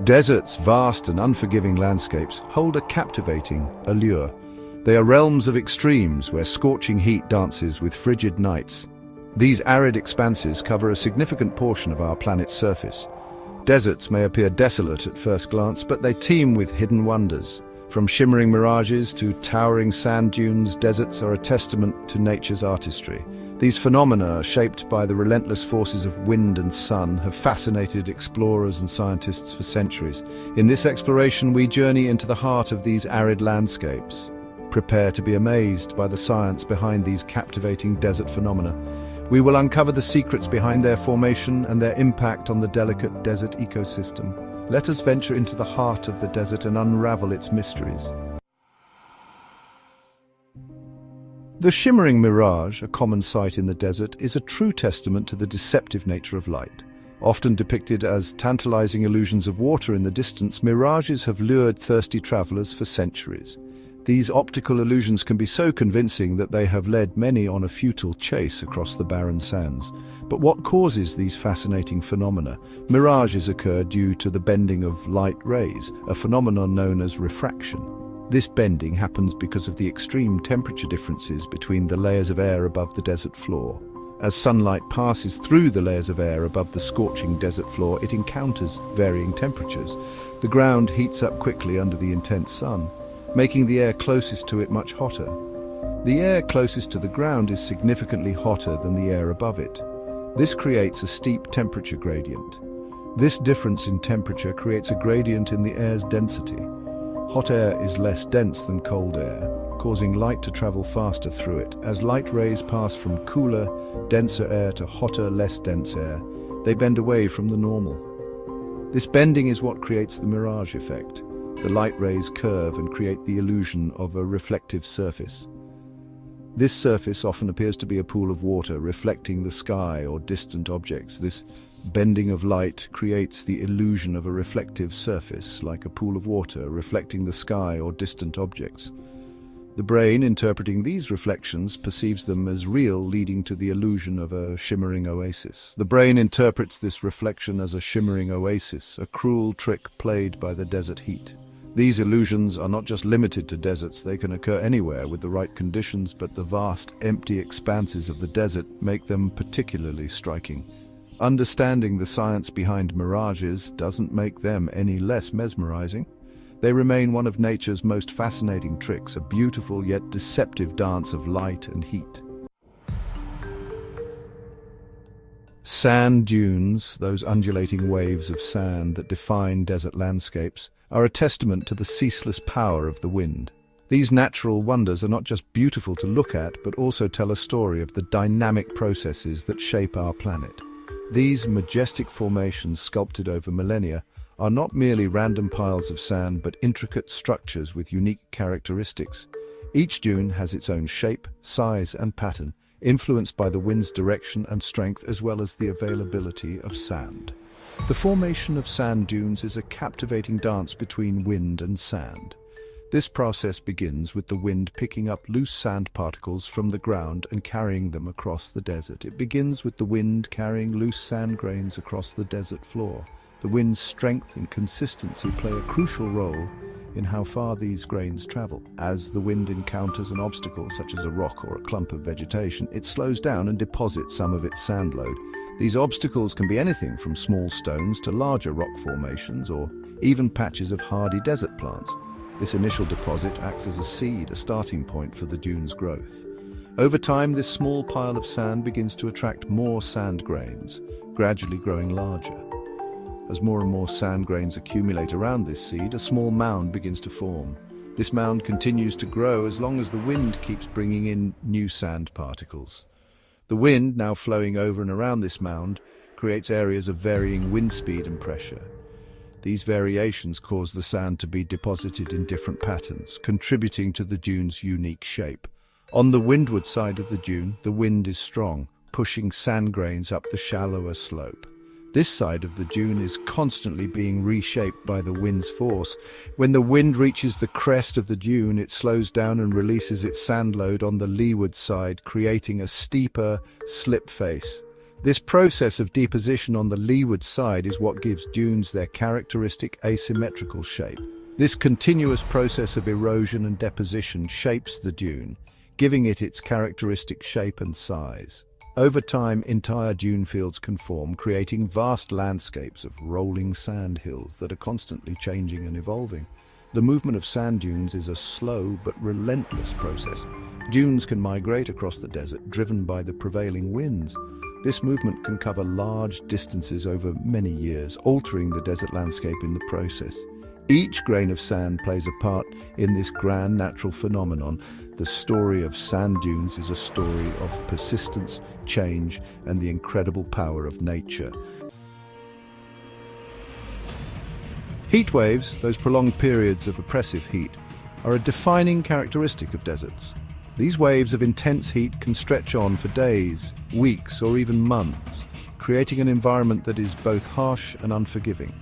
Deserts, vast and unforgiving landscapes, hold a captivating allure. They are realms of extremes where scorching heat dances with frigid nights. These arid expanses cover a significant portion of our planet's surface. Deserts may appear desolate at first glance, but they teem with hidden wonders. From shimmering mirages to towering sand dunes, deserts are a testament to nature's artistry. These phenomena, shaped by the relentless forces of wind and sun, have fascinated explorers and scientists for centuries. In this exploration, we journey into the heart of these arid landscapes. Prepare to be amazed by the science behind these captivating desert phenomena. We will uncover the secrets behind their formation and their impact on the delicate desert ecosystem. Let us venture into the heart of the desert and unravel its mysteries. The shimmering mirage, a common sight in the desert, is a true testament to the deceptive nature of light. Often depicted as tantalizing illusions of water in the distance, mirages have lured thirsty travelers for centuries. These optical illusions can be so convincing that they have led many on a futile chase across the barren sands. But what causes these fascinating phenomena? Mirages occur due to the bending of light rays, a phenomenon known as refraction. This bending happens because of the extreme temperature differences between the layers of air above the desert floor. As sunlight passes through the layers of air above the scorching desert floor, it encounters varying temperatures. The ground heats up quickly under the intense sun, making the air closest to it much hotter. The air closest to the ground is significantly hotter than the air above it. This creates a steep temperature gradient. This difference in temperature creates a gradient in the air's density. Hot air is less dense than cold air, causing light to travel faster through it. As light rays pass from cooler, denser air to hotter, less dense air, they bend away from the normal. This bending is what creates the mirage effect. The light rays curve and create the illusion of a reflective surface. This surface often appears to be a pool of water reflecting the sky or distant objects. This bending of light creates the illusion of a reflective surface, like a pool of water reflecting the sky or distant objects. The brain, interpreting these reflections, perceives them as real, leading to the illusion of a shimmering oasis. The brain interprets this reflection as a shimmering oasis, a cruel trick played by the desert heat. These illusions are not just limited to deserts, they can occur anywhere with the right conditions, but the vast, empty expanses of the desert make them particularly striking. Understanding the science behind mirages doesn't make them any less mesmerizing. They remain one of nature's most fascinating tricks, a beautiful yet deceptive dance of light and heat. Sand dunes, those undulating waves of sand that define desert landscapes, are a testament to the ceaseless power of the wind. These natural wonders are not just beautiful to look at, but also tell a story of the dynamic processes that shape our planet. These majestic formations, sculpted over millennia, are not merely random piles of sand, but intricate structures with unique characteristics. Each dune has its own shape, size, and pattern, influenced by the wind's direction and strength, as well as the availability of sand. The formation of sand dunes is a captivating dance between wind and sand. This process begins with the wind picking up loose sand particles from the ground and carrying them across the desert. It begins with the wind carrying loose sand grains across the desert floor. The wind's strength and consistency play a crucial role in how far these grains travel. As the wind encounters an obstacle, such as a rock or a clump of vegetation, it slows down and deposits some of its sand load. These obstacles can be anything from small stones to larger rock formations, or even patches of hardy desert plants. This initial deposit acts as a seed, a starting point for the dune's growth. Over time, this small pile of sand begins to attract more sand grains, gradually growing larger. As more and more sand grains accumulate around this seed, a small mound begins to form. This mound continues to grow as long as the wind keeps bringing in new sand particles. The wind, now flowing over and around this mound, creates areas of varying wind speed and pressure. These variations cause the sand to be deposited in different patterns, contributing to the dune's unique shape. On the windward side of the dune, the wind is strong, pushing sand grains up the shallower slope. This side of the dune is constantly being reshaped by the wind's force. When the wind reaches the crest of the dune, it slows down and releases its sand load on the leeward side, creating a steeper slip face. This process of deposition on the leeward side is what gives dunes their characteristic asymmetrical shape. This continuous process of erosion and deposition shapes the dune, giving it its characteristic shape and size. Over time, entire dune fields can form, creating vast landscapes of rolling sand hills that are constantly changing and evolving. The movement of sand dunes is a slow but relentless process. Dunes can migrate across the desert, driven by the prevailing winds. This movement can cover large distances over many years, altering the desert landscape in the process. Each grain of sand plays a part in this grand natural phenomenon. The story of sand dunes is a story of persistence, change, and the incredible power of nature. Heat waves, those prolonged periods of oppressive heat, are a defining characteristic of deserts. These waves of intense heat can stretch on for days, weeks, or even months, creating an environment that is both harsh and unforgiving.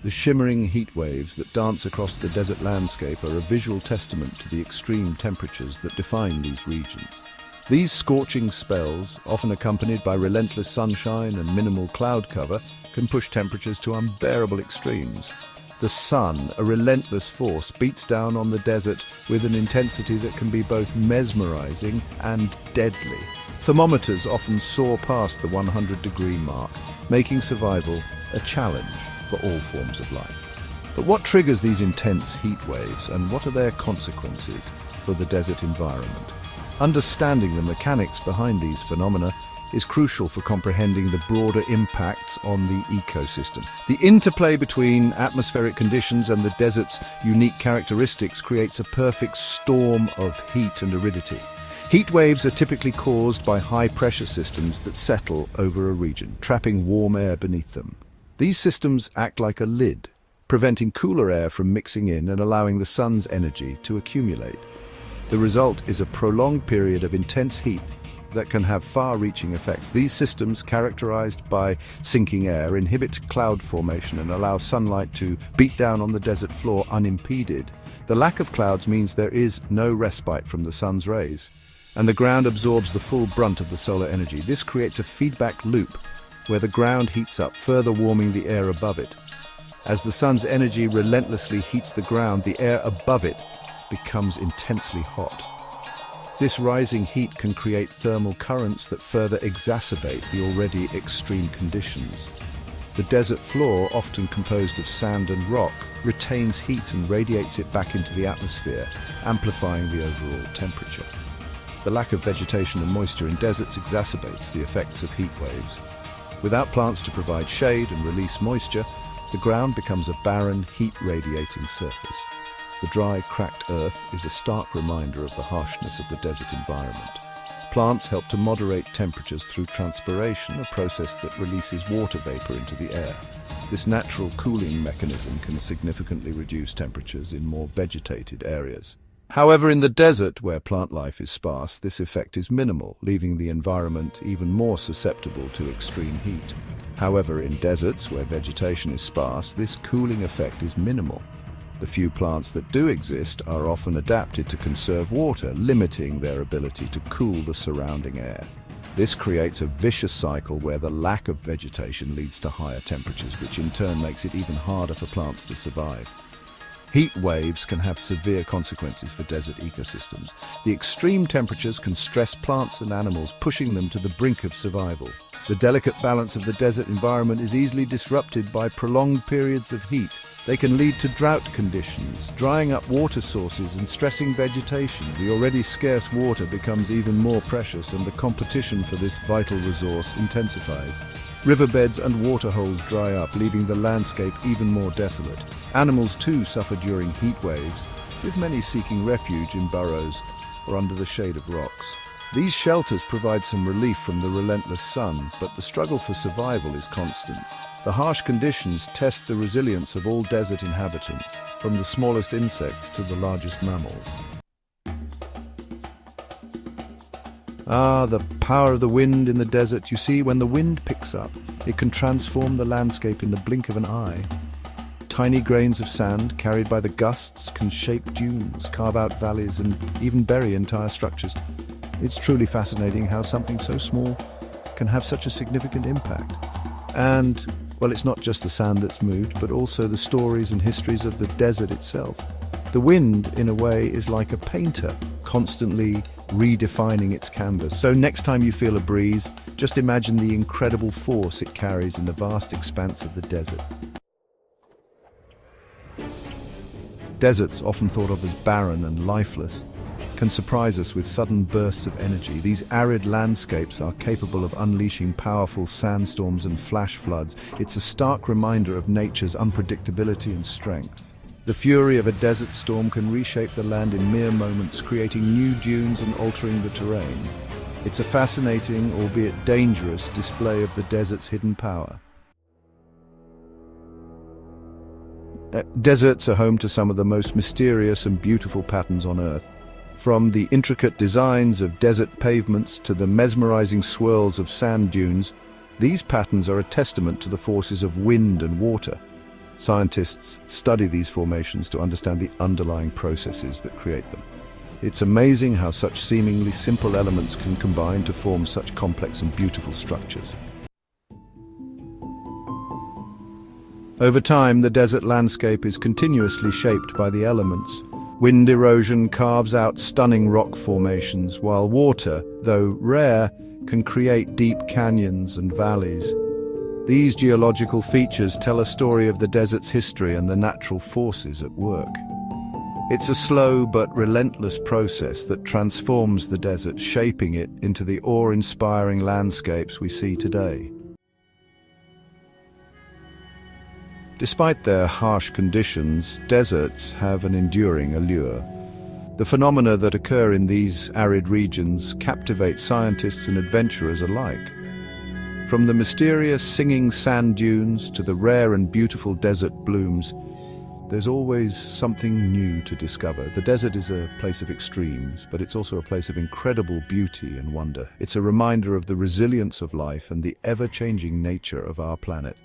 The shimmering heat waves that dance across the desert landscape are a visual testament to the extreme temperatures that define these regions. These scorching spells, often accompanied by relentless sunshine and minimal cloud cover, can push temperatures to unbearable extremes. The sun, a relentless force, beats down on the desert with an intensity that can be both mesmerizing and deadly. Thermometers often soar past the 100-degree mark, making survival a challenge for all forms of life. But what triggers these intense heat waves, and what are their consequences for the desert environment? Understanding the mechanics behind these phenomena is crucial for comprehending the broader impacts on the ecosystem. The interplay between atmospheric conditions and the desert's unique characteristics creates a perfect storm of heat and aridity. Heat waves are typically caused by high-pressure systems that settle over a region, trapping warm air beneath them. These systems act like a lid, preventing cooler air from mixing in and allowing the sun's energy to accumulate. The result is a prolonged period of intense heat that can have far-reaching effects. These systems, characterized by sinking air, inhibit cloud formation and allow sunlight to beat down on the desert floor unimpeded. The lack of clouds means there is no respite from the sun's rays, and the ground absorbs the full brunt of the solar energy. This creates a feedback loop where the ground heats up, further warming the air above it. As the sun's energy relentlessly heats the ground, the air above it becomes intensely hot. This rising heat can create thermal currents that further exacerbate the already extreme conditions. The desert floor, often composed of sand and rock, retains heat and radiates it back into the atmosphere, amplifying the overall temperature. The lack of vegetation and moisture in deserts exacerbates the effects of heat waves. Without plants to provide shade and release moisture, the ground becomes a barren, heat-radiating surface. The dry, cracked earth is a stark reminder of the harshness of the desert environment. Plants help to moderate temperatures through transpiration, a process that releases water vapor into the air. This natural cooling mechanism can significantly reduce temperatures in more vegetated areas. However, in the desert, where plant life is sparse, this effect is minimal, leaving the environment even more susceptible to extreme heat. However, in deserts, where vegetation is sparse, this cooling effect is minimal. The few plants that do exist are often adapted to conserve water, limiting their ability to cool the surrounding air. This creates a vicious cycle where the lack of vegetation leads to higher temperatures, which in turn makes it even harder for plants to survive. Heat waves can have severe consequences for desert ecosystems. The extreme temperatures can stress plants and animals, pushing them to the brink of survival. The delicate balance of the desert environment is easily disrupted by prolonged periods of heat. They can lead to drought conditions, drying up water sources and stressing vegetation. The already scarce water becomes even more precious, and the competition for this vital resource intensifies. Riverbeds and waterholes dry up, leaving the landscape even more desolate. Animals too suffer during heat waves, with many seeking refuge in burrows or under the shade of rocks. These shelters provide some relief from the relentless sun, but the struggle for survival is constant. The harsh conditions test the resilience of all desert inhabitants, from the smallest insects to the largest mammals. The power of the wind in the desert. You see, when the wind picks up, it can transform the landscape in the blink of an eye. Tiny grains of sand carried by the gusts can shape dunes, carve out valleys, and even bury entire structures. It's truly fascinating how something so small can have such a significant impact. And, well, it's not just the sand that's moved, but also the stories and histories of the desert itself. The wind, in a way, is like a painter, constantly redefining its canvas. So next time you feel a breeze, just imagine the incredible force it carries in the vast expanse of the desert. Deserts, often thought of as barren and lifeless, can surprise us with sudden bursts of energy. These arid landscapes are capable of unleashing powerful sandstorms and flash floods. It's a stark reminder of nature's unpredictability and strength. The fury of a desert storm can reshape the land in mere moments, creating new dunes and altering the terrain. It's a fascinating, albeit dangerous, display of the desert's hidden power. Deserts are home to some of the most mysterious and beautiful patterns on Earth. From the intricate designs of desert pavements to the mesmerizing swirls of sand dunes, these patterns are a testament to the forces of wind and water. Scientists study these formations to understand the underlying processes that create them. It's amazing how such seemingly simple elements can combine to form such complex and beautiful structures. Over time, the desert landscape is continuously shaped by the elements. Wind erosion carves out stunning rock formations, while water, though rare, can create deep canyons and valleys. These geological features tell a story of the desert's history and the natural forces at work. It's a slow but relentless process that transforms the desert, shaping it into the awe-inspiring landscapes we see today. Despite their harsh conditions, deserts have an enduring allure. The phenomena that occur in these arid regions captivate scientists and adventurers alike. From the mysterious singing sand dunes to the rare and beautiful desert blooms, there's always something new to discover. The desert is a place of extremes, but it's also a place of incredible beauty and wonder. It's a reminder of the resilience of life and the ever-changing nature of our planet.